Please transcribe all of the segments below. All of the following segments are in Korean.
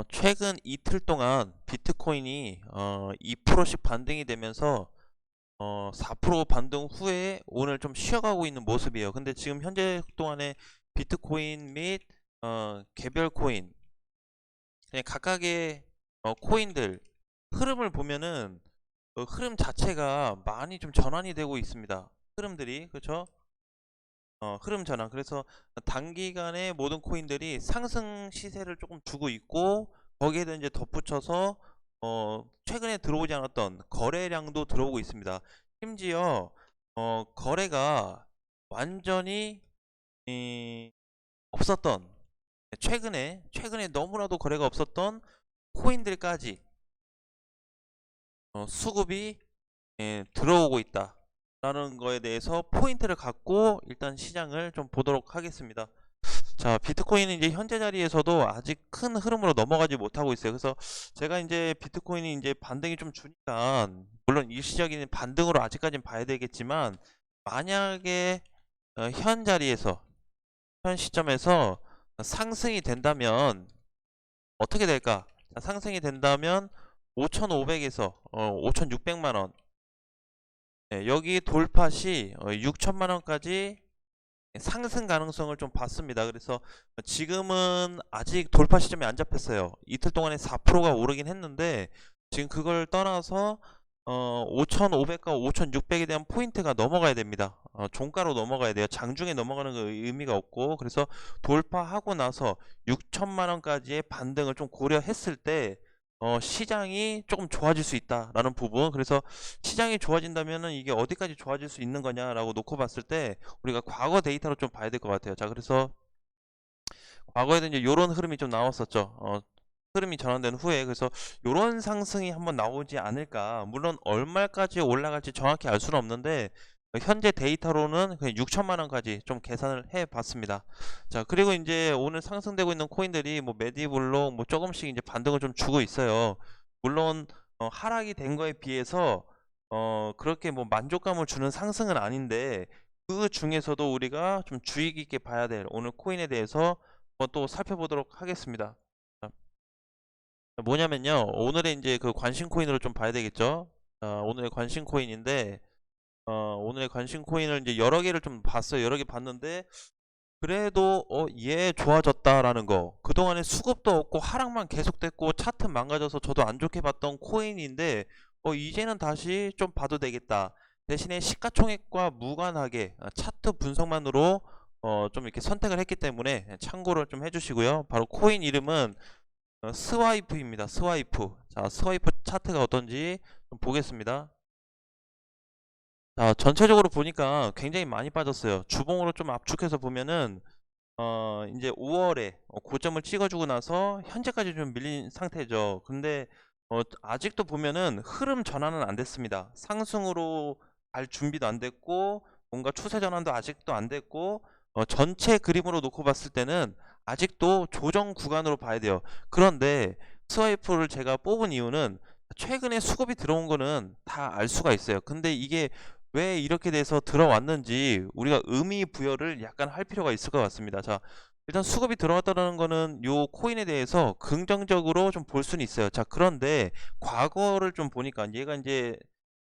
최근 이틀 동안 비트코인이 2%씩 반등이 되면서 4% 반등 후에 오늘 좀 쉬어가고 있는 모습이에요. 근데 지금 현재 동안에 비트코인 및 개별 코인, 그냥 각각의 코인들 흐름을 보면은 흐름 자체가 많이 좀 전환이 되고 있습니다. 흐름들이, 그렇죠? 흐름 전환. 그래서 단기간에 모든 코인들이 상승 시세를 조금 주고 있고, 거기에다 이제 덧붙여서 최근에 들어오지 않았던 거래량도 들어오고 있습니다. 심지어 거래가 완전히 없었던, 최근에 너무나도 거래가 없었던 코인들까지 수급이 들어오고 있다 라는 거에 대해서 포인트를 갖고 일단 시장을 좀 보도록 하겠습니다. 자, 비트코인은 이제 현재 자리에서도 아직 큰 흐름으로 넘어가지 못하고 있어요. 그래서 제가 이제 비트코인이 이제 반등이 좀 주니까, 물론 일시적인 반등으로 아직까지는 봐야 되겠지만, 만약에 현 자리에서, 현 시점에서 상승이 된다면 어떻게 될까? 자, 상승이 된다면 5,500에서 5,600만 원, 여기 돌파 시 6천만 원까지 상승 가능성을 좀 봤습니다. 그래서 지금은 아직 돌파 시점이 안 잡혔어요. 이틀 동안에 4%가 오르긴 했는데, 지금 그걸 떠나서 5,500과 5,600에 대한 포인트가 넘어가야 됩니다. 종가로 넘어가야 돼요. 장중에 넘어가는 거 의미가 없고, 그래서 돌파하고 나서 6천만 원까지의 반등을 좀 고려했을 때 시장이 조금 좋아질 수 있다라는 부분. 그래서 시장이 좋아진다면은 이게 어디까지 좋아질 수 있는 거냐라고 놓고 봤을 때 우리가 과거 데이터로 좀 봐야 될 것 같아요. 자, 그래서 과거에도 이제 요런 흐름이 좀 나왔었죠. 흐름이 전환된 후에. 그래서 요런 상승이 한번 나오지 않을까. 물론 얼마까지 올라갈지 정확히 알 수는 없는데, 현재 데이터로는 그냥 6천만 원까지 좀 계산을 해 봤습니다. 자, 그리고 이제 오늘 상승되고 있는 코인들이 뭐 메디블록 뭐 조금씩 이제 반등을 좀 주고 있어요. 물론 하락이 된 거에 비해서 그렇게 뭐 만족감을 주는 상승은 아닌데, 그 중에서도 우리가 좀 주의 깊게 봐야 될 오늘 코인에 대해서 한번 또 살펴보도록 하겠습니다. 자, 뭐냐면요, 오늘의 이제 그 관심 코인으로 좀 봐야 되겠죠. 오늘의 관심 코인인데, 오늘의 관심 코인을 이제 여러 개를 좀 봤어요. 여러 개 봤는데, 그래도 얘 좋아졌다라는 거. 그동안에 수급도 없고 하락만 계속됐고 차트 망가져서 저도 안 좋게 봤던 코인인데, 이제는 다시 좀 봐도 되겠다. 대신에 시가총액과 무관하게 차트 분석만으로 좀 이렇게 선택을 했기 때문에 참고를 좀 해주시고요. 바로 코인 이름은 스와이프입니다. 스와이프. 자, 스와이프 차트가 어떤지 좀 보겠습니다. 자, 전체적으로 보니까 굉장히 많이 빠졌어요. 주봉으로 좀 압축해서 보면은 이제 5월에 고점을 찍어주고 나서 현재까지 좀 밀린 상태죠. 근데 아직도 보면은 흐름 전환은 안 됐습니다. 상승으로 갈 준비도 안 됐고, 뭔가 추세 전환도 아직도 안 됐고, 전체 그림으로 놓고 봤을 때는 아직도 조정 구간으로 봐야 돼요. 그런데 스와이프를 제가 뽑은 이유는 최근에 수급이 들어온 거는 다 알 수가 있어요. 근데 이게 왜 이렇게 돼서 들어왔는지 우리가 의미 부여를 약간 할 필요가 있을 것 같습니다. 자, 일단 수급이 들어왔다는 거는 요 코인에 대해서 긍정적으로 좀 볼 수는 있어요. 자, 그런데 과거를 좀 보니까 얘가 이제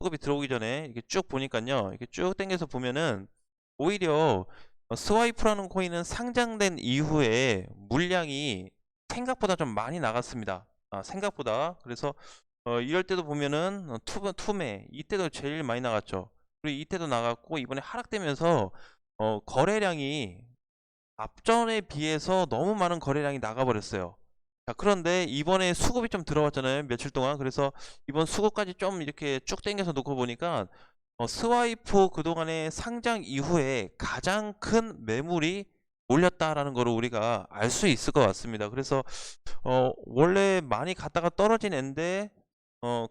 수급이 들어오기 전에 이렇게 쭉 보니까요, 이렇게 쭉 당겨서 보면은 오히려 스와이프라는 코인은 상장된 이후에 물량이 생각보다 좀 많이 나갔습니다. 생각보다. 그래서 이럴 때도 보면은 투매 이때도 제일 많이 나갔죠. 그리고 이때도 나갔고, 이번에 하락되면서 거래량이 앞전에 비해서 너무 많은 거래량이 나가버렸어요. 자, 그런데 이번에 수급이 좀 들어왔잖아요, 며칠 동안. 그래서 이번 수급까지 좀 이렇게 쭉 당겨서 놓고 보니까 스와이프 그동안에 상장 이후에 가장 큰 매물이 몰렸다라는 거를 우리가 알 수 있을 것 같습니다. 그래서 원래 많이 갔다가 떨어진 앤데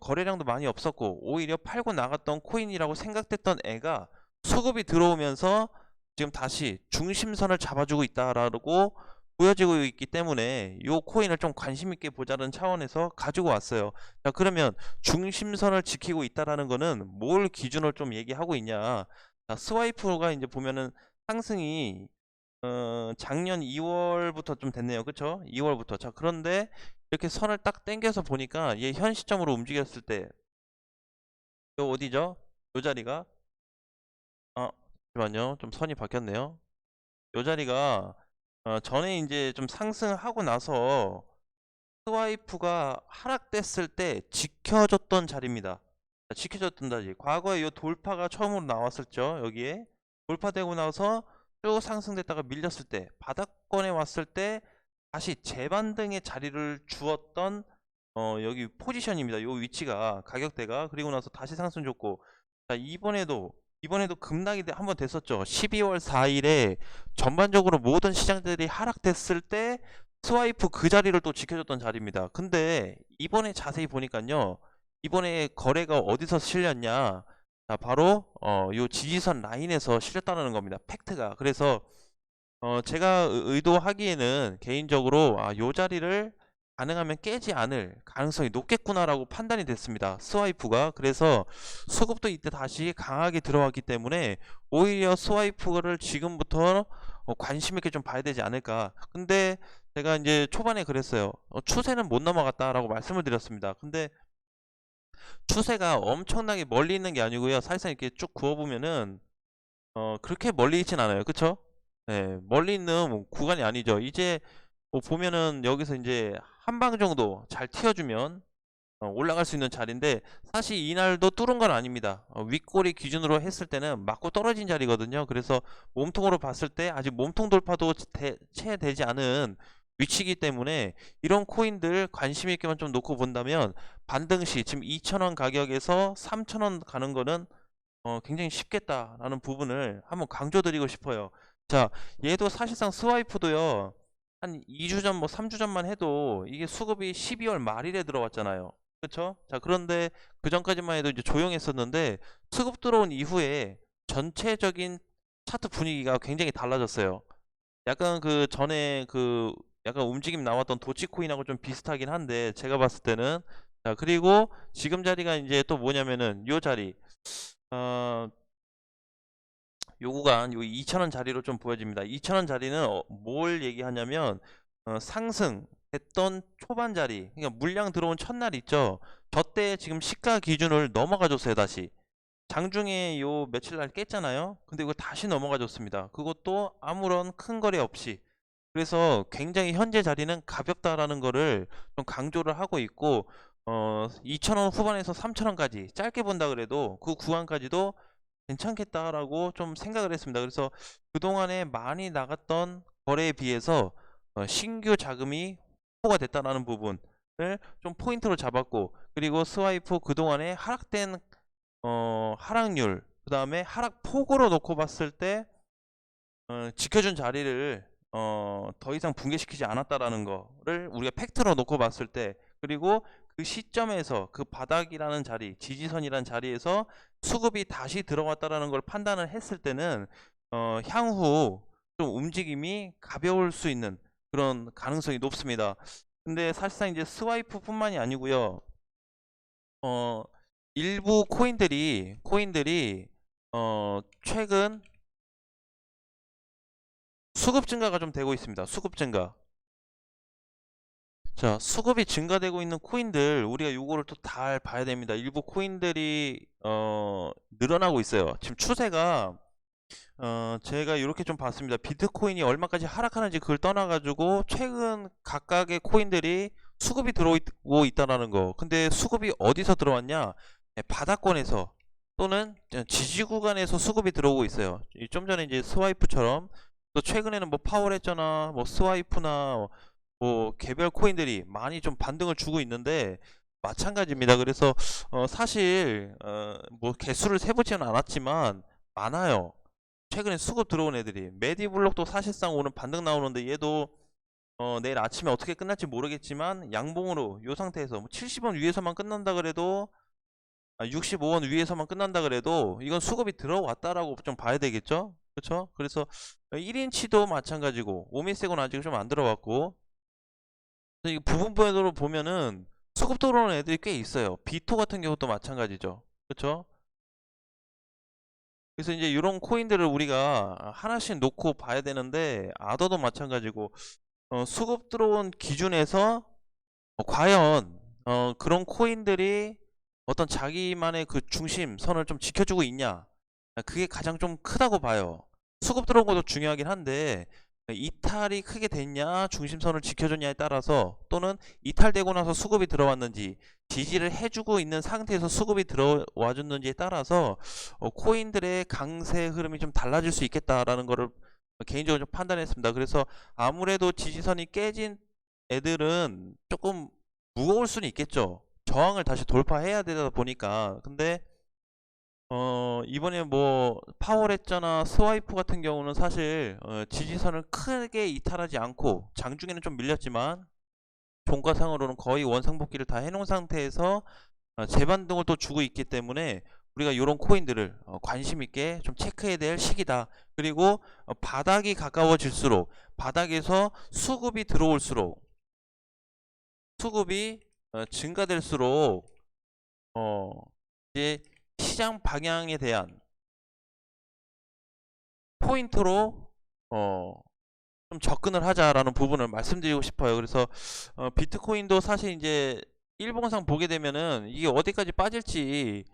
거래량도 많이 없었고 오히려 팔고 나갔던 코인이라고 생각됐던 애가 수급이 들어오면서 지금 다시 중심선을 잡아주고 있다라고 보여지고 있기 때문에 이 코인을 좀 관심 있게 보자는 차원에서 가지고 왔어요. 자, 그러면 중심선을 지키고 있다라는 거는 뭘 기준으로 좀 얘기하고 있냐? 자, 스와이프가 이제 보면은 상승이 작년 2월부터 좀 됐네요. 그쵸? 2월부터. 자, 그런데 이렇게 선을 딱 당겨서 보니까 얘 현 시점으로 움직였을 때, 요 어디죠? 요 자리가, 잠시만요. 좀 선이 바뀌었네요. 요 자리가, 전에 이제 좀 상승하고 나서 스와이프가 하락됐을 때 지켜줬던 자리입니다. 자, 지켜줬던 자리. 과거에 요 돌파가 처음으로 나왔었죠. 여기에. 돌파되고 나서 쭉 상승됐다가 밀렸을 때, 바닥권에 왔을 때 다시 재반등의 자리를 주었던 여기 포지션입니다. 요 위치가 가격대가. 그리고 나서 다시 상승 줬고, 자, 이번에도 급락이 한번 됐었죠. 12월 4일에 전반적으로 모든 시장들이 하락됐을 때 스와이프 그 자리를 또 지켜줬던 자리입니다. 근데 이번에 자세히 보니까요, 이번에 거래가 어디서 실렸냐? 자, 바로 요 지지선 라인에서 실렸다는 겁니다. 팩트가. 그래서 제가 의도하기에는 개인적으로 요 자리를 가능하면 깨지 않을 가능성이 높겠구나라고 판단이 됐습니다. 스와이프가. 그래서 수급도 이때 다시 강하게 들어왔기 때문에 오히려 스와이프를 지금부터 관심 있게 좀 봐야 되지 않을까. 근데 제가 이제 초반에 그랬어요. 추세는 못 넘어갔다라고 말씀을 드렸습니다. 근데 추세가 엄청나게 멀리 있는 게 아니고요. 사실상 이렇게 쭉 그어보면은 그렇게 멀리 있진 않아요. 그쵸? 네, 멀리 있는 구간이 아니죠. 이제 뭐 보면은 여기서 이제 한 방 정도 잘 튀어주면 올라갈 수 있는 자리인데, 사실 이날도 뚫은 건 아닙니다. 윗꼬리 기준으로 했을 때는 맞고 떨어진 자리거든요. 그래서 몸통으로 봤을 때 아직 몸통 돌파도 채 되지 않은 위치이기 때문에 이런 코인들 관심 있게만 좀 놓고 본다면, 반등시 지금 2,000원 가격에서 3,000원 가는 거는 굉장히 쉽겠다라는 부분을 한번 강조드리고 싶어요. 자, 얘도 사실상 스와이프도요, 한 2주 전, 뭐 3주 전만 해도 이게 수급이 12월 말일에 들어왔잖아요. 그쵸? 자, 그런데 그 전까지만 해도 이제 조용했었는데, 수급 들어온 이후에 전체적인 차트 분위기가 굉장히 달라졌어요. 약간 그 전에 그 약간 움직임 나왔던 도치코인하고 좀 비슷하긴 한데, 제가 봤을 때는. 자, 그리고 지금 자리가 이제 또 뭐냐면은 요 자리, 어, 요 구간, 요 2,000원 자리로 좀 보여집니다. 2,000원 자리는 뭘 얘기하냐면, 상승했던 초반 자리, 그러니까 물량 들어온 첫날 있죠. 저때 지금 시가 기준을 넘어가 줬어요. 다시 장중에 요 며칠 날 깼잖아요. 근데 이거 다시 넘어가 줬습니다. 그것도 아무런 큰 거래 없이. 그래서 굉장히 현재 자리는 가볍다라는 거를 좀 강조를 하고 있고, 2,000원 후반에서 3,000원까지 짧게 본다 그래도 그 구간까지도 괜찮겠다라고 좀 생각을 했습니다. 그래서 그동안에 많이 나갔던 거래에 비해서 신규 자금이 확보가 됐다는 부분을 좀 포인트로 잡았고, 그리고 스와이프 그동안에 하락된 하락률, 그 다음에 하락폭으로 놓고 봤을 때 지켜준 자리를 더 이상 붕괴시키지 않았다라는 거를 우리가 팩트로 놓고 봤을 때, 그리고 그 시점에서 그 바닥이라는 자리, 지지선이라는 자리에서 수급이 다시 들어왔다라는 걸 판단을 했을 때는 향후 좀 움직임이 가벼울 수 있는 그런 가능성이 높습니다. 근데 사실상 이제 스와이프뿐만이 아니고요. 일부 코인들이 최근 수급 증가가 좀 되고 있습니다. 수급 증가. 자, 수급이 증가되고 있는 코인들, 우리가 요거를 또 잘 봐야 됩니다. 일부 코인들이 늘어나고 있어요. 지금 추세가 제가 이렇게 좀 봤습니다. 비트코인이 얼마까지 하락하는지 그걸 떠나가지고 최근 각각의 코인들이 수급이 들어오고 있다는 거. 근데 수급이 어디서 들어왔냐? 바닥권에서 또는 지지 구간에서 수급이 들어오고 있어요. 좀 전에 이제 스와이프처럼, 또 최근에는 뭐 파워레저나 뭐 스와이프나 뭐 개별 코인들이 많이 좀 반등을 주고 있는데 마찬가지입니다. 그래서 사실 뭐 개수를 세보지는 않았지만 많아요. 최근에 수급 들어온 애들이. 메디블록도 사실상 오늘 반등 나오는데 얘도 내일 아침에 어떻게 끝날지 모르겠지만 양봉으로 이 상태에서 뭐 70원 위에서만 끝난다 그래도, 65원 위에서만 끝난다 그래도 이건 수급이 들어왔다라고 좀 봐야 되겠죠. 그렇죠? 그래서 1인치도 마찬가지고, 오미세고는 아직 좀 안 들어왔고, 이 부분별로 보면은 수급 들어오는 애들이 꽤 있어요. 비토 같은 경우도 마찬가지죠. 그렇죠? 그래서 이제 이런 코인들을 우리가 하나씩 놓고 봐야 되는데, 아더도 마찬가지고 수급 들어온 기준에서 과연 그런 코인들이 어떤 자기만의 그 중심선을 좀 지켜주고 있냐, 그게 가장 좀 크다고 봐요. 수급 들어온 것도 중요하긴 한데, 이탈이 크게 됐냐 중심선을 지켜줬냐에 따라서, 또는 이탈되고 나서 수급이 들어왔는지, 지지를 해주고 있는 상태에서 수급이 들어와 줬는지에 따라서 코인들의 강세 흐름이 좀 달라질 수 있겠다라는 거를 개인적으로 좀 판단했습니다. 그래서 아무래도 지지선이 깨진 애들은 조금 무거울 수는 있겠죠. 저항을 다시 돌파해야 되다 보니까. 근데 이번에 뭐 파워레저나 스와이프 같은 경우는 사실 지지선을 크게 이탈하지 않고, 장중에는 좀 밀렸지만 종가상으로는 거의 원상복귀를 다 해놓은 상태에서 재반등을 또 주고 있기 때문에, 우리가 이런 코인들을 관심 있게 좀 체크해야 될 시기다. 그리고 바닥이 가까워질수록, 바닥에서 수급이 들어올수록, 수급이 증가될수록 이제 시장 방향에 대한 포인트로 좀 접근을 하자라는 부분을 말씀드리고 싶어요. 그래서 비트코인도 사실 이제 일봉상 보게 되면은 이게 어디까지 빠질지,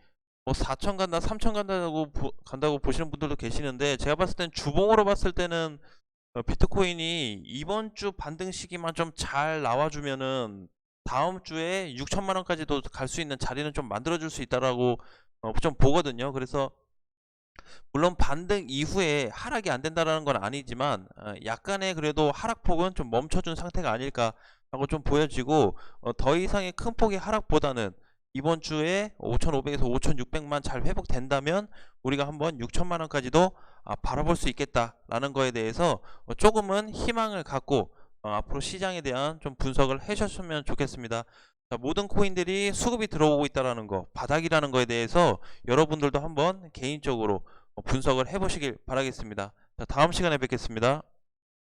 뭐 4천 간다 3천 간다고 보시는 분들도 계시는데, 제가 봤을 땐 주봉으로 봤을 때는 비트코인이 이번 주 반등 시기만 좀 잘 나와주면은 다음 주에 6천만 원까지도 갈 수 있는 자리는 좀 만들어줄 수 있다라고 좀 보거든요. 그래서 물론 반등 이후에 하락이 안 된다라는 건 아니지만, 약간의 그래도 하락폭은 좀 멈춰준 상태가 아닐까라고 좀 보여지고, 더 이상의 큰 폭의 하락보다는 이번 주에 5,500에서 5,600만 잘 회복된다면 우리가 한번 6천만 원까지도 바라볼 수 있겠다라는 거에 대해서 조금은 희망을 갖고 앞으로 시장에 대한 좀 분석을 해주셨으면 좋겠습니다. 자, 모든 코인들이 수급이 들어오고 있다라는 거, 바닥이라는 거에 대해서 여러분들도 한번 개인적으로 분석을 해보시길 바라겠습니다. 자, 다음 시간에 뵙겠습니다.